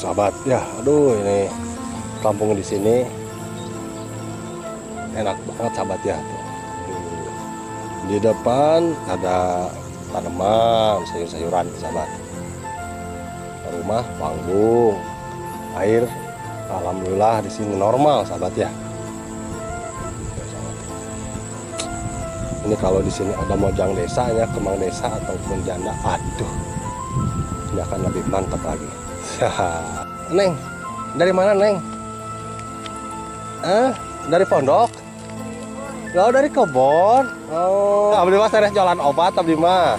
sahabat ya. Aduh, ini kampung di sini enak banget sahabat ya. Tuh. Di depan ada tanaman sayur-sayuran sahabat. Rumah panggung, air alhamdulillah di sini normal sahabat ya. Ini kalau di sini ada mojang desa ya, kembang desa ataupun janda, aduh, ini akan lebih mantap lagi. Neng, dari mana Neng? Dari pondok? Oh, dari kebon. Oh, abdi mah seres jualan obat abdi mah.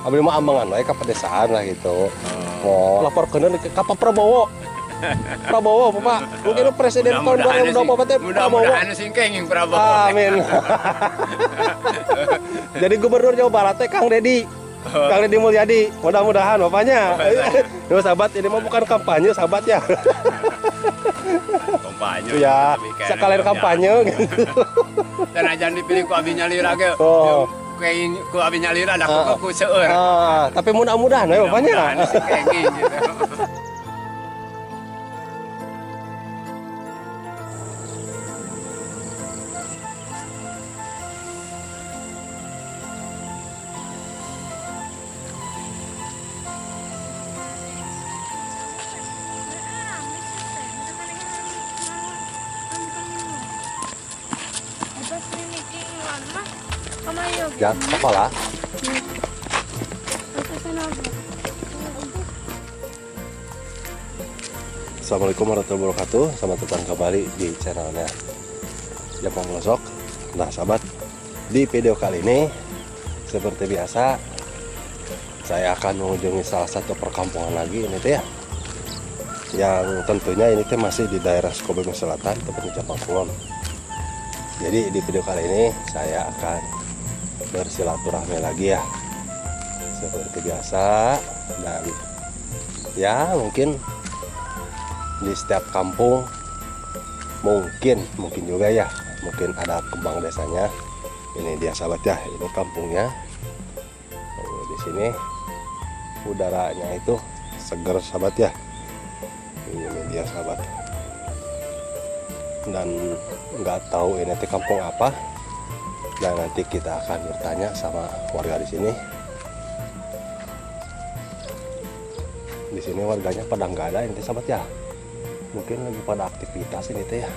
Abdi mah ambangan we ka pedesaan lah gitu. Oh, lapor keun ke Pak Prabowo. Prabowo, Pak. Mungkin presiden tahun 2024 teh Prabowo. Mudah-mudahan singkeng Prabowo. Amin. Jadi gubernur Jawa Barat teh Kang Dedi. Kang Dedi Mulyadi. Mudah-mudahan bapaknya. Yo sahabat, ini mah bukan kampanye sahabat ya. Kampanye. Ya, sekalian kampanye gitu. Dan aja dipilih ku abi nyalira ge. Oh. Ku abi nyalira da ku seueur. Tapi mudah-mudahan ya bapaknya. Singkeng gitu. Ya, sekolah. Assalamualaikum warahmatullahi wabarakatuh. Selamat datang kembali di channelnya Japang Losok. Nah sahabat, di video kali ini seperti biasa saya akan mengunjungi salah satu perkampungan lagi ini teh ya, yang tentunya ini teh masih di daerah Sukabumi Selatan, tepatnya Japang Kulon. Jadi di video kali ini saya akan bersilaturahmi lagi ya, seperti biasa. Dan ya mungkin di setiap kampung mungkin juga ya, mungkin ada kembang desanya. Ini dia sahabat ya, ini kampungnya. Di sini udaranya itu seger sahabat ya. Ini dia sahabat. Dan nggak tahu ini di kampung apa. Dan nanti kita akan bertanya sama warga di sini. Di sini warganya pada nggak ada ini sahabat ya. Mungkin lagi pada aktivitas ini teh ya.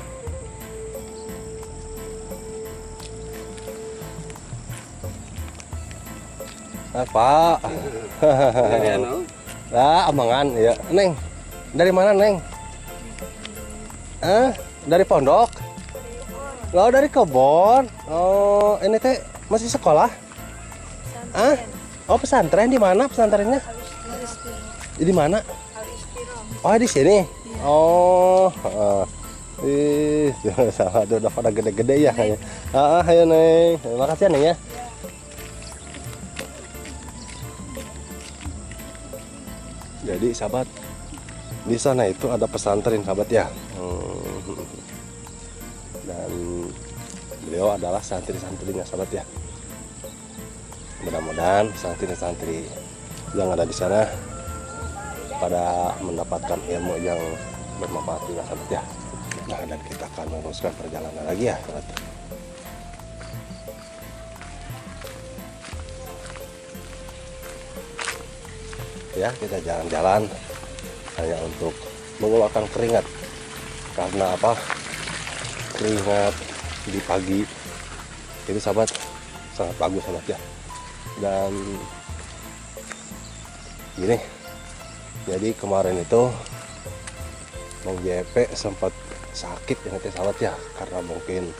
Pak. Lah, amangan ya. Neng, dari mana Neng? Dari pondok? Lo dari kebon. Oh, ini teh masih sekolah? Oh, pesantren di mana pesantrennya? Di mana? Oh, di sini. Oh, salah udah pada gede-gede ya kayaknya. Ayo Neng. Terima kasih ya Neng ya. Jadi sahabat, di sana itu ada pesantren sahabat ya. Dan beliau adalah santri-santrinya sahabat ya. Mudah-mudahan santri-santri yang ada di sana pada mendapatkan ilmu yang bermanfaat juga sahabat ya. Nah, dan kita akan meneruskan perjalanan lagi ya sahabat. Ya, kita jalan-jalan hanya untuk mengeluarkan keringat. Karena apa? Keringat di pagi itu sahabat sangat bagus sahabat ya. Dan gini, jadi kemarin itu Bang JP sempat sakit ya sahabat ya, karena mungkin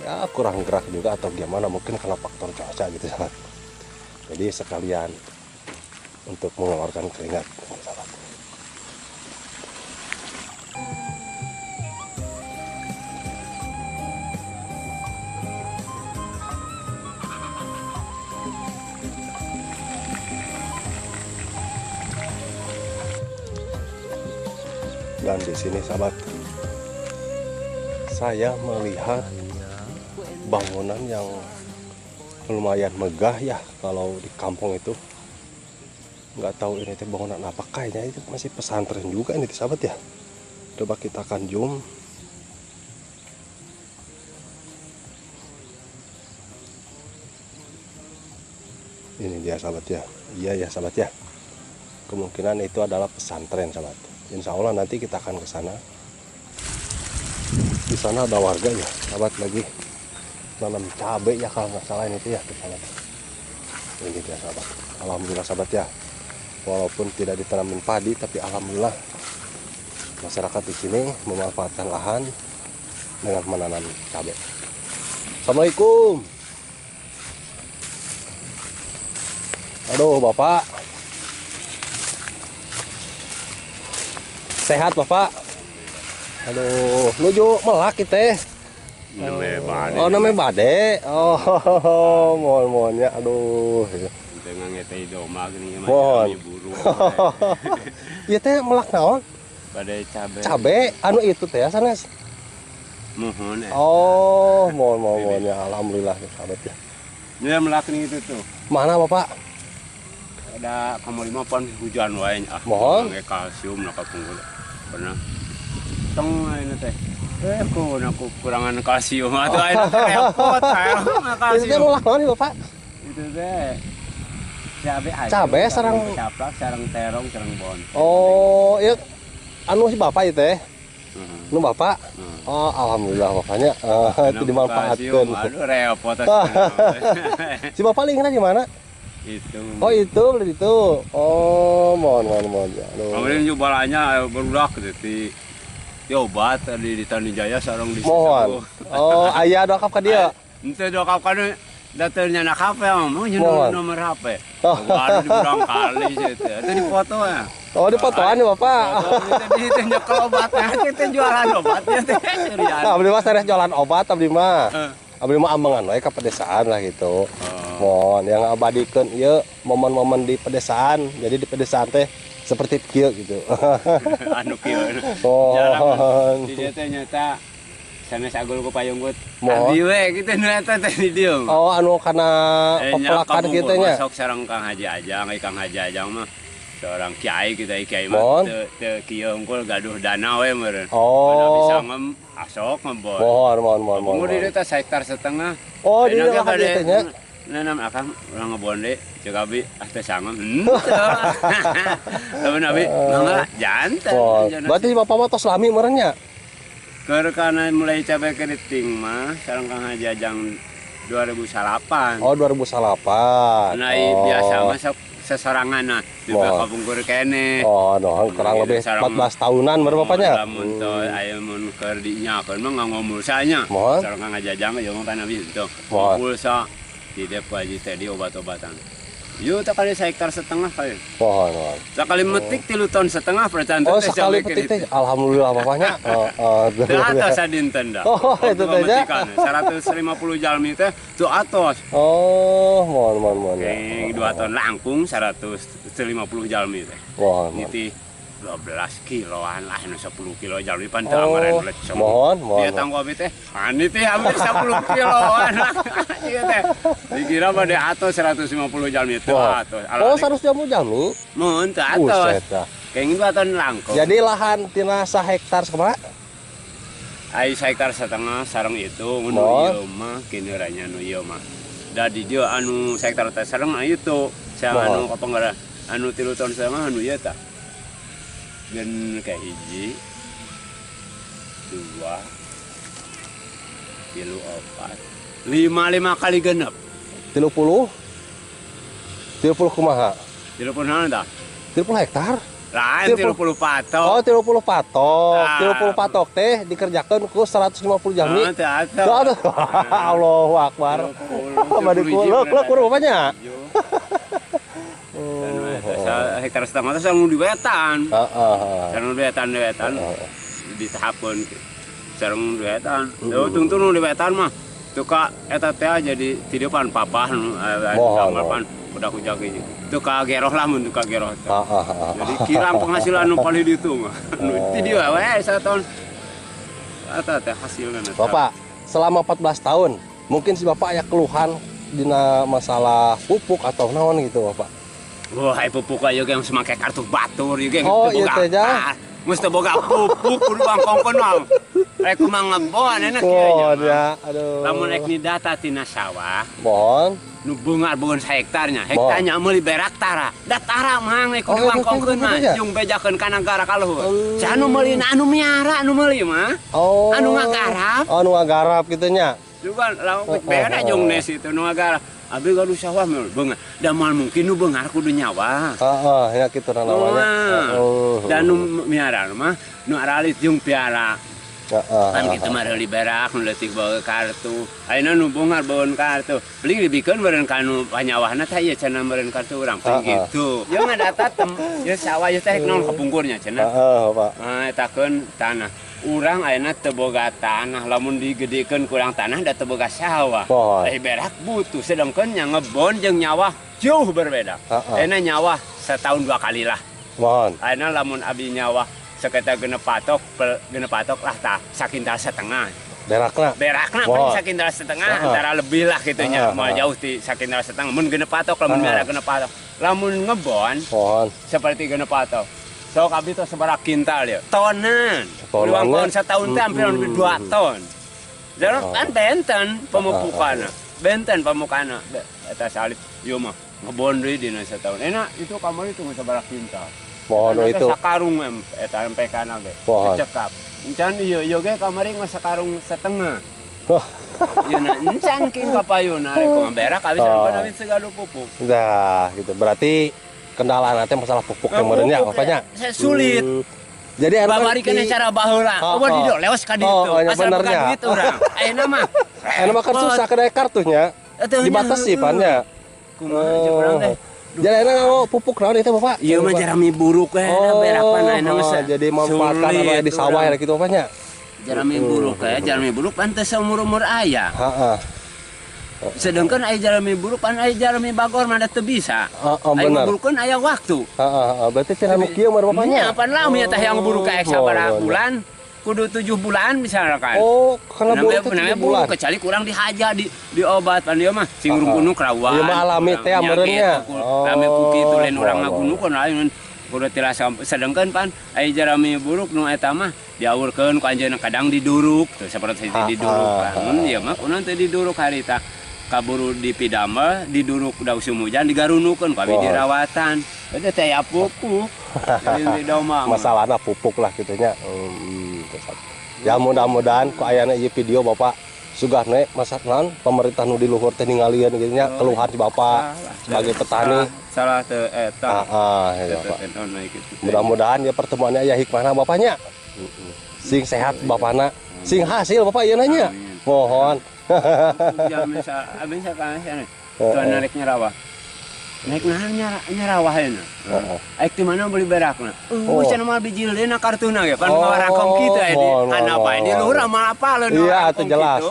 ya kurang gerak juga atau gimana, mungkin karena faktor cuaca gitu sahabat. Jadi sekalian untuk mengeluarkan keringat sahabat. Dan di sini sahabat, saya melihat bangunan yang lumayan megah ya kalau di kampung itu. Nggak tahu ini teh bangunan apa, kayaknya itu masih pesantren juga ini sahabat ya. Coba kita akan zoom. Ini dia sahabat ya. Iya ya sahabat ya. Kemungkinan itu adalah pesantren sahabat. Insya Allah nanti kita akan ke sana. Di sana ada warga ya sahabat lagi nanam cabai ya kalau nggak salah ini ya sahabat. Ini dia sahabat. Alhamdulillah sahabat ya. Walaupun tidak ditanamin padi tapi alhamdulillah masyarakat di sini memanfaatkan lahan dengan menanam cabai. Assalamualaikum. Aduh Bapak. Sehat Bapak. Aduh, nuju melak kita. Namanya bade. Oh, namanya bade. Oh, mohon ya. Aduh. Dengan ngeteh domba gini Mohon. macam buru. Ieu teh melak naon? Bade cabe. Cabe anu itu teh sanes. Mohon ya. Oh, mohon ya. Alhamdulillah ya sahabat ya. Ini melak nih itu tuh. Mana Bapak? Ada kamu lima pon hujan wae Mohon. Pakai kalsium nak punggul. Pernah. Tong ini teh. Aku kurangan kalsium atau air repot saya Itu teh kalsium. melak naon nih, Bapak? Itu teh cabe aja. Cabe sareng caplak, sareng terong, sareng bon. Oh, iya anu si Bapak itu teh. Heeh. Nu Bapak? Oh, alhamdulillah Bapaknya itu dimanfaatkan. Aduh repot. Si Bapak lingkungan di mana? Itu. Oh, itu beli itu. Oh, mohon ya. Aduh. Kemarin jualannya berudak di obat di Tanijaya sareng di Mohon. Oh, ayah dokap ke dia. Ente dokap kan datelnya nak HP mau Mohon. nomor HP. Oh. Baru di berang kali situ. Itu di foto ya. Oh, di fotoan nih Bapak. Di situ nyekel obatnya, kita jualan obatnya teh. Nah, abdi mah seres jualan obat abdi mah. Abdi mah ambengan we ka pedesaan lah gitu. Mohon yang abadikeun ieu momen-momen di pedesaan. Jadi di pedesaan teh seperti kieu gitu. Anu kieu. Mohon. Di dieu teh nyata sanes agul ku payunggut. Mohon. Abdi we kitu nu eta teh di dieu. Oh, anu kana pepelakan kitu nya. Masuk sareng Kang Haji Ajang, Kang Haji Ajang mah seorang kiai kita kiai Mohon. mah teu kieu unggul gaduh dana we meureun. Oh. Mana bisa asok ngebon. Mohon. Umur di dieu teh 1,5 hektar. Oh, di Enak lahan bade, kitu nya. nanam akang urang ngebonde cek abi teh sangem. Lamun abi mangga jantan. Oh, berarti Bapak mah tos lami meureunnya. Keur kana mulai cabai keriting mah sareng Kang Haji Ajang 2008. Oh, 2008. Nah, Oh. biasa mah sesorangan nah di Mohon. kabungkur kene. Oh, no, kurang lebih 14 tahunan baru Bapaknya. Lamun teu aya mun keur dinyakeun mah ngomul sanya. Mohon. Sareng Kang Jajang jeung mah kana bieu Mohon. pulsa di dep Haji teh di obat-obatan. Yuk tak kali 1,5 hektar kali. Mohon. Sekali metik 3 ton setengah percan Oh, sekali petik teh alhamdulillah Bapaknya. Teu atos sadinten dah. Oh, itu teh nya. 150 jalmi teh teu atos. Oh, mohon ya. Keng 2 ton langkung 150 jalmi teh. Mohon. Niti 12 kiloan lah, 10 kilo jalmi pan teu amaren ulet semua. Mohon. Dia tanggung abi teh, ani teh hampir 10 kiloan. Ieu teh. Dikira bade atos 150 jalmi teh atos. Oh, 100 jamu. Mun teu atos. Buset dah. Kenging 2 ton langkung. Jadi lahan tina 1 hektar sabaraha? Ai 1,5 hektar sareng itu mun Mohon. ieu mah kineuranya nu ieu mah. Da di dieu anu 1 hektar teh sareng itu. Sa anu kapanggara anu 3 ton setengah anu ieu tah. Gen kayak hiji 2 3 4 5 kali genep 30 kumaha? 30 naon tah 30 hektar? lain 30 patok Oh, 30 patok. Ah. 30 patok teh dikerjakan ku 150 jami. teu Tuh, aduh. Allahu Akbar. Bade kuluk Bapaknya. Hektar setengah teh sareng di wetan Heeh. sareng di wetan ditahapkeun sareng di wetan tungtung di wetan mah teu ka eta teh jadi di depan papah nu gambar udah kujag ieu teu ka geroh lah mun teu ka geroh teh. Jadi kirang penghasilan nu paling ditu mah nu di dieu we saton eta teh hasilna. Bapak, selama 14 tahun, mungkin si Bapak aya keluhan dina masalah pupuk atau naon gitu, Bapak. Wah, pupuk aja yang semakai kartu batur, juga yang Oh, iya teh, Ja. mesti boga pupuk, kudu bangkongkeun mah. Rek kumaha ngebon enak Bon kieu ya, aduh. Lamun rek ni data tina sawah, Bon. nu beungar beun hektarnya, hektarnya meuli berak tara. Da tara mah rek kudu bangkongkeun mah, jeung bejakeun ka negara kaluhur. Ca anu meuli anu miara anu meuli mah. Oh. Anu ngagarap. Oh, nu ngagarap kitu nya. Juga lamun beda jeung nes itu nu ngagarap. Abi gaduh sawah mah beungar. Da mal mungkin nu beungar kudu nyawa. Heeh, ya kitu namanya. Dan nu miara mah nu aralit jeung piara. Heeh. Kan kitu mah heuli berak nu leutik bawa kartu. Ayeuna nu beungar bawa kartu. Beli dibikeun meureun ka nu panyawahna teh ieu cenah meureun kartu urang teh gitu. Jeung ngadata ieu sawah ieu teh naon kapungkurnya cenah. Heeh, Pak. Etakeun tanah. Urang ayeuna teu boga tanah, lamun digedekeun kurang tanah da teu boga sawah. Berak butuh, sedangkeun nya ngebon jeung nyawa jauh berbeda. Ayeuna nyawa setahun 2 kali lah. Mohon. Ayeuna lamun abi nyawa sekitar genep patok lah tah sakintal setengah. Berakna paling sakintal setengah antara lebih lah gitu nya. Moal jauh ti sakintal setengah mun genep patok lamun berak genep patok. Lamun ngebon seperti genep patok. Sok abi teh seberapa kintal ya? Tonan. Ulang tahun setahun teh hampir 2 ton. Jadi kan benten pemupukanna. Benten pemukana. Eta salib ieu mah ngebon deui dina setahun. Enak itu kamari itu seberapa kintal. Mohon itu. Sakarung eta MPK-na ge. Cekap. Encan ieu ge kamari mah sakarung setengah. Ieu na encan king kapayuna rek berak abis abis segala pupuk. Dah gitu. Berarti kendala nanti masalah pupuk yang merenya apanya? Sulit. Jadi babarikeun cara baheula. Eueuh di dieu leos ka ditu. Asal bukan duit urang. Ayeuna mah. Ayeuna mah kan susah kedai kartunya. Dibatasi pannya. Kumaha jeung urang teh. Jadi ayeuna pupuk naon itu Bapak? Ieu mah jarami buruk we berapan ayeuna mah. Jadi manfaatkan anu di sawah ya kitu apanya? Jarami buruk jarami buruk pantes seumur-umur aya. Heeh. Sedangkan aya jarami buruk pan aya jarami bagor mah teu bisa. Aya burukkeun aya waktu. Berarti cenah nu kieu mah bapaknya. Nya pan lami teh yang buruk ka sabaraha bulan. Kudu 7 bulan misalkan. Oh, kana buruk teh 7 bulan. Kecuali kurang dihaja di obat pan ieu mah sing rumpunu kerawan. Ieu mah alami teh meureunnya. Lami puki itu lain urang ngagunukeun lain kudu tilasa sedengkeun pan aya jarami buruk nu eta mah diaurkeun ku anjeunna kadang diduruk teh saperti diduruk. Mun ieu mah kunaon teh diduruk harita. Kaburu dipidamel, diduruk daun sumujan, digarunukeun ku abi dirawatan. Eta teh aya pupuk. Masalahna pupuk lah kitunya. Ya mudah-mudahan ku ayana ieu video Bapak sugahne masakan pemerintah nu di luhur teh ningalieun kitu nya keluhan Bapak sebagai petani. Salah teu eta. Ya, Pak. Mudah-mudahan ya pertemuannya aya hikmahna Bapaknya. Sing sehat Bapakna, sing hasil Bapak ieu nanya. Mohon. Ya misal abis kan sana. Tuan narik nyarawah. Naik nyarawah ayeuna. Aik di mana beli berakna. Cenah mah bijil deuna kartuna ge pan ngarakong kitu aya di kana bae di luhur mah apaleun. Iya atuh jelas.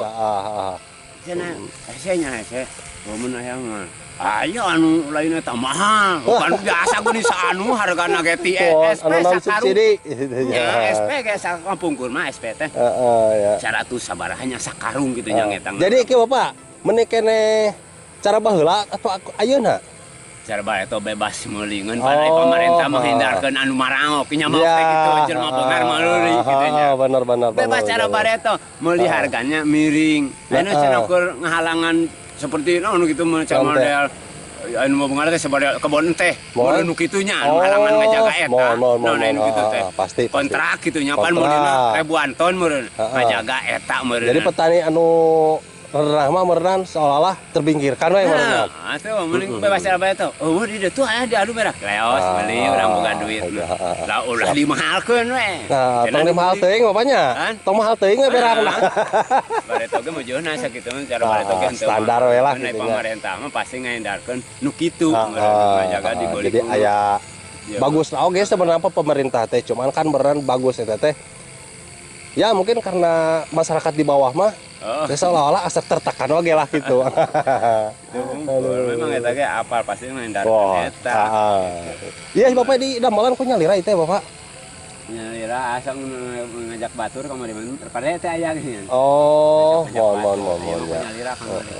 Cenah nya hese. Mun aya mah ayo anu lain eta mahal. Kan biasa geuning saanu hargana ge ti SP sakarung. Ya SP ge sakapungkur mah SP teh. Ya. 100 sabaraha nya sakarung kitu nya eta. Jadi kieu Bapak, meuni keneh cara baheula atau ayeuna? Cara bae eta bebas meulingeun pan pamarentah menghindarkeun anu marangok nya mah teh kitu jelema beungar meuli kitu nya. Bener. Bebas cara bae eta meuli harganya miring. Anu cenah keur ngahalangan seperti naon gitu macam model anu mau bengar teh sabada kebon teh nu kitu nya anu halangan ngajaga eta naon anu kitu teh pasti kontrak kitu nya pan meulina ribuan ton meureun ngajaga eta meureun. Jadi petani anu renah mah meureun seolah-olah terbingkirkan we meureun. Atuh mending bebas cara bae eta. Di ditu aya di adu berak leos meuli urang boga duit. Lah ulah dimahalkeun we. Nah, tong dimahal teuing Bapaknya. Tong mahal teuing we berakna. Bareto ge meujeunna sakitu cara bareto ge standar we lah kitu nya. Pamarentah mah pasti ngahindarkeun nu kitu ngajaga dibeli. Jadi aya bagus oge sebenarnya pemerintah teh cuman kan beneran bagus eta teh. Ya mungkin karena masyarakat di bawah mah seolah-olah asa tertekan oge lah gitu. Memang eta ge apal pasti ngahindarkeun eta. Iya Bapak di damelan ku nyalira itu ya Bapak. Nyalira asa ngajak batur kamari mah terkade teh aya gini. Mohon. Nyalira kamari.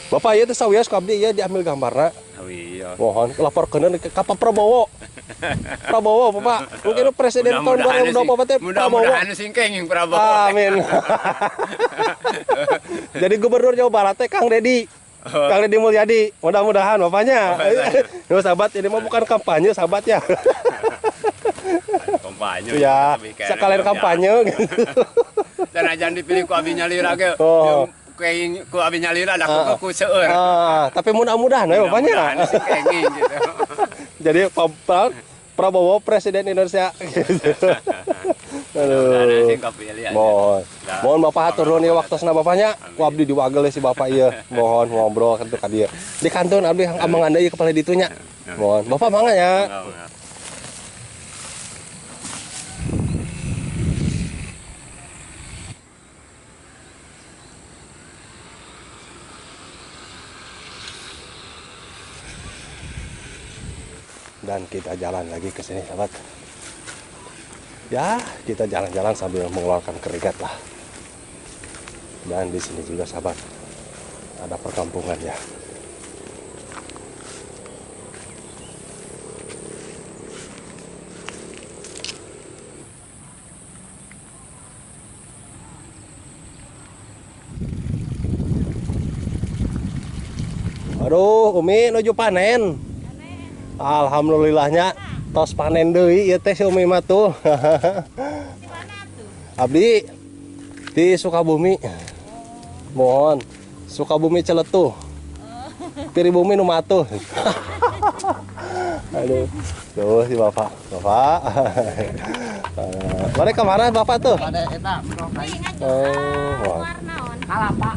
Bapak ieu teh sawios ku abdi ieu diambil gambarna. Iya. Mohon laporkeun ke Pak Prabowo. Prabowo, Bapak. Mungkin presiden tahun 2024 teh Prabowo. Mudah-mudahan singkeng Prabowo. Amin. Jadi gubernur Jawa Barat teh Kang Dedi. Kang Deddy Mulyadi. Mudah-mudahan bapaknya. Yo sahabat, ini mah bukan kampanye, sahabat ya. Kampanye. Ya, sekalian kampanye gitu. Dan aja dipilih ku abi nyalira ge. Kayak ku abi nyalira dah ku seueur. Tapi mudah-mudahan ya bapaknya. Gitu. Jadi Prabowo presiden Indonesia. Aduh. Mohon Bapak turun ya waktosna bapaknya. Ku abdi diwagel si Bapak ieu. Mohon ngobrol kitu ka dieu. Di kantor abdi amangan deui kepala ditunya. Mohon. Bapak mangga ya. Dan kita jalan lagi ke sini sahabat. Ya, kita jalan-jalan sambil mengeluarkan keringat lah. Dan di sini juga sahabat ada perkampungan ya. Aduh, Umi nuju panen. Alhamdulillahnya tos panen deui ieu teh si Umi mah tuh. Abdi di Sukabumi. Mohon Sukabumi Celetuh. Piribumi nu matuh. Aduh. Tuh si Bapak. Bapak. Mana kemana Bapak tuh? Ada eta, Oh, kalapa.